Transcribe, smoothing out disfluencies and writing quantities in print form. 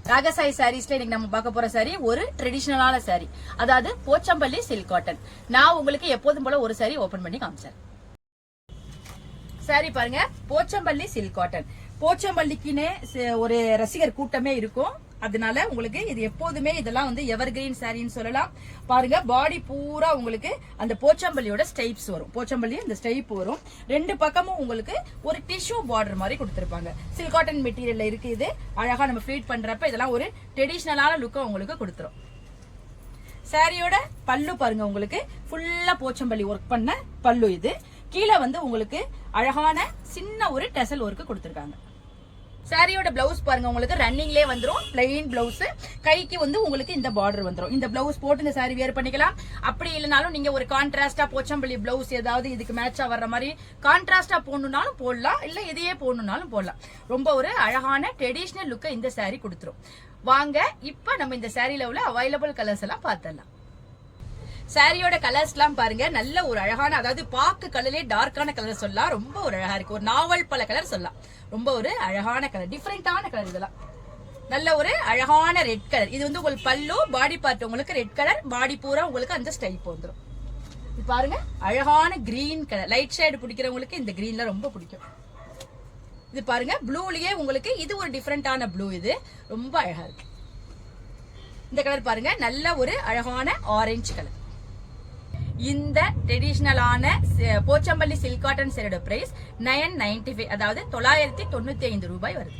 ராகசாய் சாரீஸ்ல இன்னைக்கு நம்ம பார்க்க போற சாரி ஒரு ட்ரெடிஷனலான சாரி, அதாவது போச்சம்பள்ளி சில்க் காட்டன். நான் உங்களுக்கு எப்போதும் போல ஒரு சாரி ஓபன் பண்ணி காமிச்சேன். சாரி பாருங்க, போச்சம்பள்ளி சில்க் காட்டன். போச்சம்பள்ளிக்குன்னே ஒரு ரசிகர் கூட்டமே இருக்கும். அதனால உங்களுக்கு இது எப்போதுமே இதெல்லாம் வந்து எவர் கிரீன் சாரின்னு சொல்லலாம். பாருங்க, பாடி பூரா உங்களுக்கு அந்த போச்சம்பள்ளியோட ஸ்டைப்ஸ் வரும். போச்சம்பள்ளி இந்த ஸ்டைப் வரும். ரெண்டு பக்கமும் உங்களுக்கு ஒரு டிஷ்யூ பார்டர் மாதிரி கொடுத்திருப்பாங்க. சில்க் காட்டன் மெட்டீரியல்ல இருக்கு. இது அழகா நம்ம ஃபீட் பண்றப்ப இதெல்லாம் ஒரு ட்ரெடிஷனலான லுக்கை உங்களுக்கு கொடுத்துரும். சாரியோட பல்லு பாருங்க, உங்களுக்கு ஃபுல்லா போச்சம்பள்ளி ஒர்க் பண்ண பல்லு. இது கீழே வந்து உங்களுக்கு அழகான சின்ன ஒரு டெசல் ஒர்க் கொடுத்திருக்காங்க. சாரியோட பிளவுஸ் பாருங்க, உங்களுக்கு ரன்னிங்லேயே வந்துரும். பிளைன் பிளவுஸ், கைக்கு வந்து உங்களுக்கு இந்த பார்டர் வந்துரும். இந்த பிளவுஸ் போட்டு இந்த சாரி வேர் பண்ணிக்கலாம். அப்படி இல்லைனாலும் நீங்க ஒரு கான்ட்ராஸ்டா போச்சம்பள்ளி பிளவுஸ் ஏதாவது இதுக்கு மேட்சா வர்ற மாதிரி கான்ட்ராஸ்டா போடணும்னாலும் போடலாம், இல்ல இதையே போடணும்னாலும் போடலாம். ரொம்ப ஒரு அழகான ட்ரெடிஷனல் லுக்கை இந்த சாரி கொடுத்துரும். வாங்க இப்ப நம்ம இந்த சாரியில உள்ள அவைலபிள் கலர்ஸ் எல்லாம் பார்த்தலாம். சாரியோட கலர்ஸ் எல்லாம் பாருங்க, நல்ல ஒரு அழகான, அதாவது பாக்கு கலர்லயே டார்க்கான கலர் சொல்லலாம். ரொம்ப ஒரு அழகா இருக்கு. ஒரு நாவல் பல கலர் சொல்லலாம். ரொம்ப ஒரு அழகான கலர், டிஃபரெண்டான கலர். இதெல்லாம் நல்ல ஒரு அழகான ரெட் கலர். இது வந்து உங்களுக்கு பல்லு, பாடி பார்ட் உங்களுக்கு ரெட் கலர், பாடி பூரா உங்களுக்கு அந்த ஸ்டைப் வந்துடும். இது பாருங்க, அழகான கிரீன் கலர். லைட் ஷேடு பிடிக்கிறவங்களுக்கு இந்த கிரீன்ல ரொம்ப பிடிக்கும். இது பாருங்க, ப்ளூலயே உங்களுக்கு இது ஒரு டிஃபரெண்டான ப்ளூ. இது ரொம்ப அழகா இருக்கு. இந்த கலர் பாருங்க, நல்ல ஒரு அழகான ஆரஞ்சு கலர். இந்த ட்ரெடிஷனலான போச்சம்பள்ளி சில்க் காட்டன் சேரோட பிரைஸ் 995, அதாவது 995 ரூபாய் வருது.